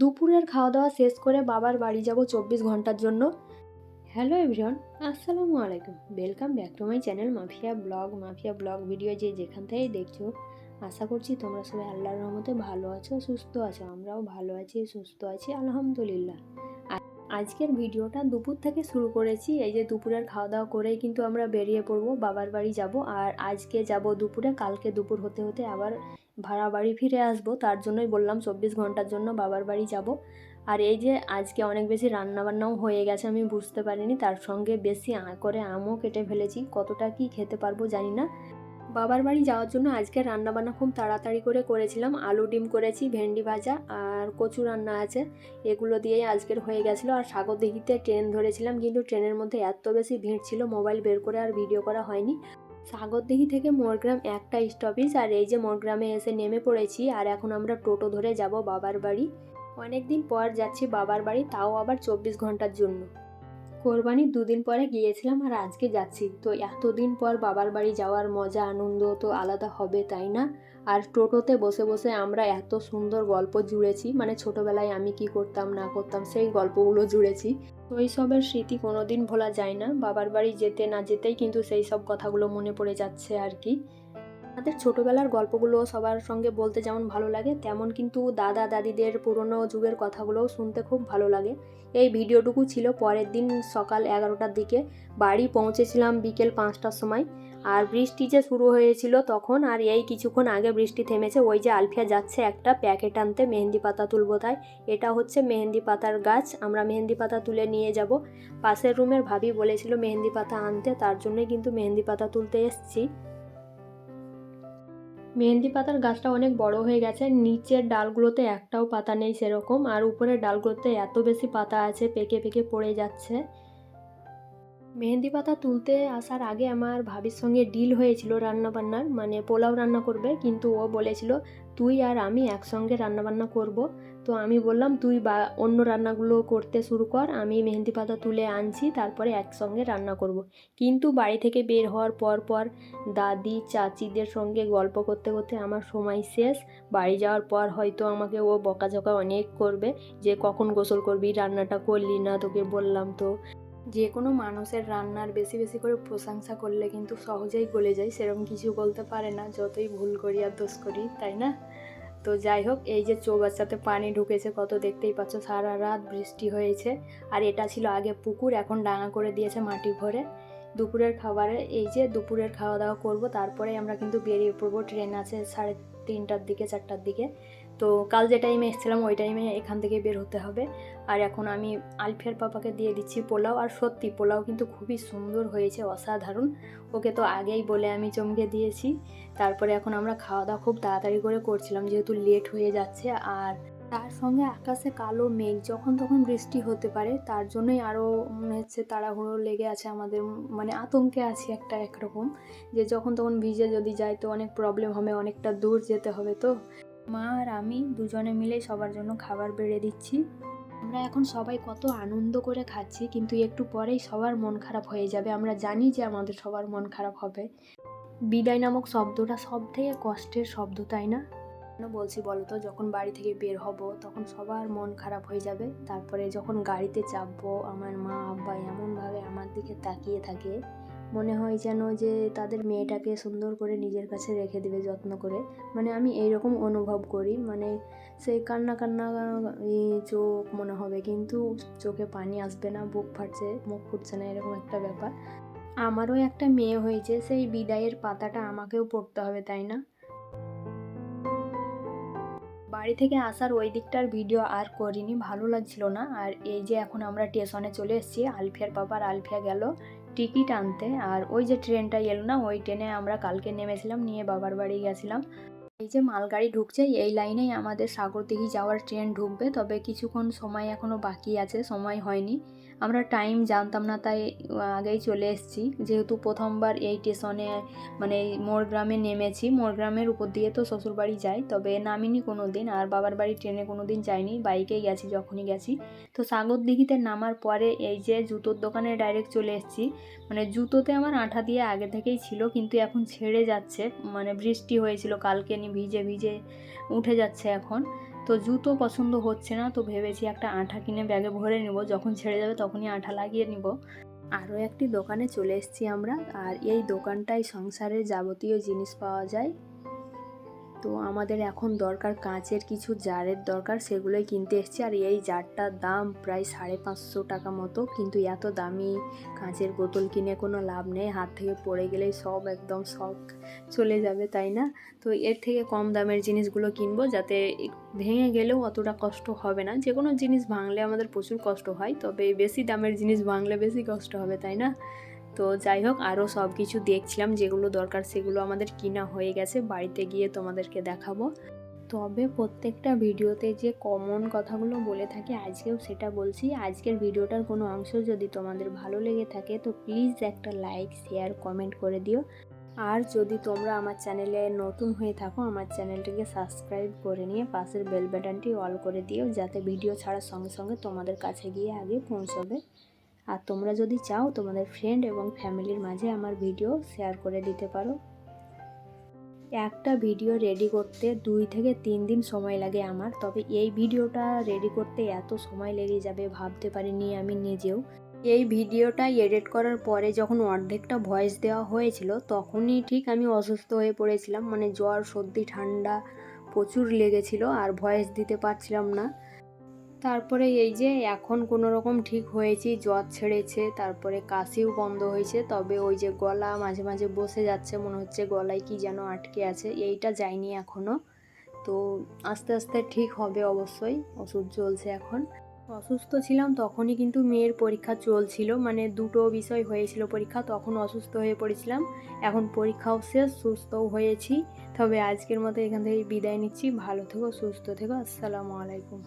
দুপুরের খাওয়া দাওয়া শেষ করে বাবার বাড়ি যাব 24 ঘন্টার জন্য। হ্যালো এভরিওয়ান, আসসালামু আলাইকুম, welcome back to my channel mafia blog video. যে যেখান থেকেই দেখছো, আশা করছি তোমরা সবাই আল্লাহর রহমতে ভালো আছো, সুস্থ আছো। আমরাও ভালো আছি, সুস্থ আছি, আলহামদুলিল্লাহ। আজকের ভিডিওটা দুপুর থেকে শুরু করেছি। এই যে দুপুরের খাওয়া দাওয়া করেই কিন্তু আমরা বেরিয়ে পড়বো, বাবার বাড়ি যাব। আর আজকে যাব দুপুরে, কালকে দুপুর হতে হতে আবার ভাড়া বাড়ি ফিরে আসবো। তার জন্যই বললাম 24 ঘন্টার জন্য বাবার বাড়ি যাব। আর এই যে আজকে অনেক বেশি রান্নাবান্নাও হয়ে গেছে, আমি বুঝতে পারিনি। তার সঙ্গে বেশি করে আমও কেটে ফেলেছি, কতটা কি খেতে পারবো জানি না। বাবার বাড়ি যাওয়ার জন্য আজকে রান্নাবান্না খুব তাড়াতাড়ি করে করেছিলাম। আলু ডিম করেছি, ভেন্ডি ভাজা আর কচু রান্না আছে, এগুলো দিয়েই আজকের হয়ে গেছিলো। আর সাগরদিঘিতে ট্রেন ধরেছিলাম, কিন্তু ট্রেনের মধ্যে এত বেশি ভিড় ছিল, মোবাইল বের করে আর ভিডিও করা হয়নি। সাগরদিঘি থেকে মোরগ্রাম একটা স্টপেজ, আর এই যে মোরগ্রামে এসে নেমে পড়েছি। আর এখন আমরা টোটো ধরে যাব বাবার বাড়ি। অনেক দিন পর যাচ্ছি বাবার বাড়ি, তাও আবার 24 ঘন্টার জন্য। কোরবানির 2 দিন পরে গিয়েছিলাম আর আজকে যাচ্ছি, তো এতদিন পর বাবার বাড়ি যাওয়ার মজা আনন্দ তো আলাদা হবে, তাই না? আর টোটোতে বসে বসে আমরা এত সুন্দর গল্প জুড়েছি, মানে ছোটোবেলায় আমি কি করতাম না করতাম সেই গল্পগুলো জুড়েছি। শৈশবের স্মৃতি কোনোদিন ভোলা যায় না, বাবার বাড়ি যেতে না যেতেই কিন্তু সেই সব কথাগুলো মনে পড়ে যাচ্ছে আর কি। আমাদের ছোটোবেলার গল্পগুলো সবার সঙ্গে বলতে যেমন ভালো লাগে, তেমন কিন্তু দাদা দাদিদের পুরনো যুগের কথাগুলোও শুনতে খুব ভালো লাগে। এই ভিডিওটুকু ছিল পরের দিন সকাল 11টার দিকে। বাড়ি পৌঁছেছিলাম বিকেল 5টার সময়। আর বৃষ্টি যে শুরু হয়েছিল তখন, আর এই কিছুক্ষণ আগে বৃষ্টি থেমেছে। ওই যে আলফিয়া যাচ্ছে একটা প্যাকেট আনতে, মেহেন্দি পাতা তুলবো তাই। এটা হচ্ছে মেহেন্দি পাতার গাছ, আমরা মেহেন্দি পাতা তুলে নিয়ে যাব। পাশের রুমের ভাবি বলেছিল মেহেন্দি পাতা আনতে, তার জন্যই কিন্তু মেহেন্দি পাতা তুলতে এসেছি। মেহেন্দি পাতার গাছটা অনেক বড় হয়ে গেছে, নিচের ডালগুলোতে একটাও পাতা নেই সেরকম, আর উপরের ডালগুলোতে এত বেশি পাতা আছে, পেকে পেকে পড়ে যাচ্ছে। মেহেন্দি পাতা তুলতে আসার আগে আমার ভাবির সঙ্গে ডিল হয়েছিল রান্নাবান্নার, মানে পোলাও রান্না করবে, কিন্তু ও বলেছিল তুই আর আমি একসঙ্গে রান্নাবান্না করব। তো আমি বললাম তুই অন্য রান্নাগুলো করতে শুরু কর, আমি মেহেন্দি পাতা তুলে আনছি, তারপরে একসঙ্গে রান্না করব। কিন্তু বাড়ি থেকে বের হওয়ার পর দাদি চাচিদের সঙ্গে গল্প করতে করতে আমার সময় শেষ। বাড়ি যাওয়ার পর হয়তো আমাকে ও বকাঝকা অনেক করবে, যে কখন গোসল করবি, রান্নাটা করলি না, তোকে বললাম তো। যে কোনো মানুষের রান্নার বেশি বেশি করে প্রশংসা করলে কিন্তু সহজেই গলে যায়, সেরকম কিছু বলতে পারে না, যতই ভুল করি আর দোষ করি, তাই না? তো যাই হোক, এই যে চৌবাচ্চাতে পানি ঢুকেছে কত, দেখতেই পাচ্ছ, সারা রাত বৃষ্টি হয়েছে। আর এটা ছিল আগে পুকুর, এখন ডাঙা করে দিয়েছে মাটি ভরে। দুপুরের খাবারে এই যে দুপুরের খাওয়া দাওয়া করব, তারপরে আমরা কিন্তু বেরিয়ে পড়বো। ট্রেন আছে 3:30টার দিকে, 4টার দিকে। তো কাল যে টাইমে এসেছিলাম ওই টাইমে এখান থেকে বের হতে হবে। আর এখন আমি আলফিয়ার পাপাকে দিয়ে দিচ্ছি পোলাও। আর সত্যি পোলাও কিন্তু খুবই সুন্দর হয়েছে, অসাধারণ। ওকে তো আগেই বলে আমি চমকে দিয়েছি। তারপরে এখন আমরা খাওয়া দাওয়া খুব তাড়াতাড়ি করে করছিলাম, যেহেতু লেট হয়ে যাচ্ছে। আর তার সঙ্গে আকাশে কালো মেঘ, যখন তখন বৃষ্টি হতে পারে, তার জন্যই আরও মনে হচ্ছে তাড়াহুড়ো লেগে আছে আমাদের, মানে আতঙ্কে আছি একটা একরকম, যে যখন তখন ভিজে যদি যায় তো অনেক প্রবলেম হবে, অনেকটা দূর যেতে হবে। তো মা আর আমি দুজনে মিলে সবার জন্য খাবার বেড়ে দিচ্ছি। আমরা এখন সবাই কত আনন্দ করে খাচ্ছি, কিন্তু একটু পরেই সবার মন খারাপ হয়ে যাবে। আমরা জানি যে আমাদের সবার মন খারাপ হবে। বিদায় নামক শব্দটা সব থেকে কষ্টের শব্দ, তাই না? কেন বলছি বলো তো, যখন বাড়ি থেকে বের হব তখন সবার মন খারাপ হয়ে যাবে। তারপরে যখন গাড়িতে চাপবো, আমার মা আব্বা এমনভাবে আমার দিকে তাকিয়ে থাকে, মনে হয় যেন যে তাদের মেয়েটাকে সুন্দর করে নিজের কাছে রেখে দেবে যত্ন করে। মানে আমি এইরকম অনুভব করি, মানে সেই কান্না কান্না চোখ মনে হবে, কিন্তু চোখে পানি আসবে না, বুক ফাটছে মুখ ফুটছে না, এরকম একটা ব্যাপার। আমারও একটা মেয়ে হয়েছে, সেই বিদায়ের পাতাটা আমাকেও পড়তে হবে, তাই না? বাড়ি থেকে আসার ওই দিকটার ভিডিও আর করিনি, ভালো লাগছিল না। আর এই যে এখন আমরা স্টেশনে চলে এসেছি, আলফিয়ার বাবার আলফিয়া গেল টিকিট আনতে। আর ওই যে ট্রেনটা এলো না, ওই ট্রেনে আমরা কালকে নেমেছিলাম, নিয়ে বাবার বাড়ি গেছিলাম। এই যে মালগাড়ি ঢুকছে, এই লাইনেই আমাদের সাগরদিঘি যাওয়ার ট্রেন ঢুকবে, তবে কিছুক্ষণ সময় এখনও বাকি আছে, সময় হয়নি। আমরা টাইম জানতাম না, তাই আগেই চলে এসেছি। যেহেতু প্রথমবার এই স্টেশনে, মানে মোরগ্রামে নেমেছি, মোরগ্রামের উপর দিয়ে তো শ্বশুরবাড়ি যাই, তবে নামিনি কোনো দিন। আর বাবার বাড়ি ট্রেনে কোনো দিন যাইনি, বাইকেই গেছি যখনই গেছি। তো সাগরদিঘিতে নামার পরে এই যে জুতোর দোকানে ডাইরেক্ট চলে এসেছি। মানে জুতোতে আমার আঠা দিয়ে আগে থেকেই ছিল, কিন্তু এখন ছেড়ে যাচ্ছে, মানে বৃষ্টি হয়েছিল কালকে, ভিজে ভিজে উঠে যাচ্ছে এখন। তো জুতো পছন্দ হচ্ছে না, তো ভেবেছি একটা আঠা কিনে ব্যাগে ভরে নেব, যখন ছেড়ে যাবে তখনই আঠা লাগিয়ে নিব। আরও একটি দোকানে চলে এসেছি আমরা, আর এই দোকানটায় সংসারের যাবতীয় জিনিস পাওয়া যায়। তো আমাদের এখন দরকার কাঁচের কিছু জারের দরকার, সেগুলোই কিনতে এসেছি। আর এই জারটার দাম প্রায় 550 টাকা মতো, কিন্তু এত দামি কাঁচের বোতল কিনে কোনো লাভ নেই, হাত থেকে পড়ে গেলেই সব একদম শখ চলে যাবে, তাই না? তো এর থেকে কম দামের জিনিসগুলো কিনবো, যাতে ভেঙে গেলেও অতটা কষ্ট হবে না। যে কোনো জিনিস ভাঙলে আমাদের প্রচুর কষ্ট হয়, তবে বেশি দামের জিনিস ভাঙলে বেশি কষ্ট হবে, তাই না? তো যাই হোক, আরও সব কিছু দেখছিলাম, যেগুলো দরকার সেগুলো আমাদের কিনা হয়ে গেছে, বাড়িতে গিয়ে তোমাদেরকে দেখাবো। তবে প্রত্যেকটা ভিডিওতে যে কমন কথাগুলো বলে থাকি, আজকেও সেটা বলছি। আজকের ভিডিওটার কোনো অংশ যদি তোমাদের ভালো লেগে থাকে তো প্লিজ একটা লাইক, শেয়ার, কমেন্ট করে দিও। আর যদি তোমরা আমার চ্যানেলে নতুন হয়ে থাকো, আমার চ্যানেলটিকে সাবস্ক্রাইব করে নিয়ে পাশের বেল বাটনটি অল করে দিও, যাতে ভিডিও ছাড়ার সঙ্গে সঙ্গে তোমাদের কাছে গিয়ে আগে পৌঁছবে। আর তোমরা যদি চাও তোমাদের ফ্রেন্ড এবং ফ্যামিলির মাঝে আমার ভিডিও শেয়ার করে দিতে পারো। একটা ভিডিও রেডি করতে 2 থেকে 3 দিন সময় লাগে আমার, তবে এই ভিডিওটা রেডি করতে এত সময় লেগে যাবে ভাবতে পারিনি আমি নিজেও। এই ভিডিওটা এডিট করার পরে যখন অর্ধেকটা ভয়েস দেওয়া হয়েছিল, তখনই ঠিক আমি অসুস্থ হয়ে পড়েছিলাম, মানে জ্বর, সর্দি, ঠান্ডা প্রচুর লেগেছিল, আর ভয়েস দিতে পারছিলাম না। তারপরে এই যে এখন কোনো রকম ঠিক হয়েছি, জ্বর ছেড়েছে, তারপরে কাশিও বন্ধ হয়েছে, তবে ওই যে গলা মাঝে মাঝে বসে যাচ্ছে, মনে হচ্ছে গলায় কি যেন আটকে আছে, এইটা যায়নি এখনও। তো আস্তে আস্তে ঠিক হবে অবশ্যই, ওষুধ চলছে এখন। অসুস্থ ছিলাম তখনই কিন্তু মেয়ের পরীক্ষা চলছিল, মানে দুটো বিষয় হয়েছিল পরীক্ষা, তখন অসুস্থ হয়ে পড়েছিলাম। এখন পরীক্ষাও শেষ, সুস্থও হয়েছি। তবে আজকের মতো এখান থেকে বিদায় নিচ্ছি। ভালো থেকো, সুস্থ থেকো, আসসালামু আলাইকুম।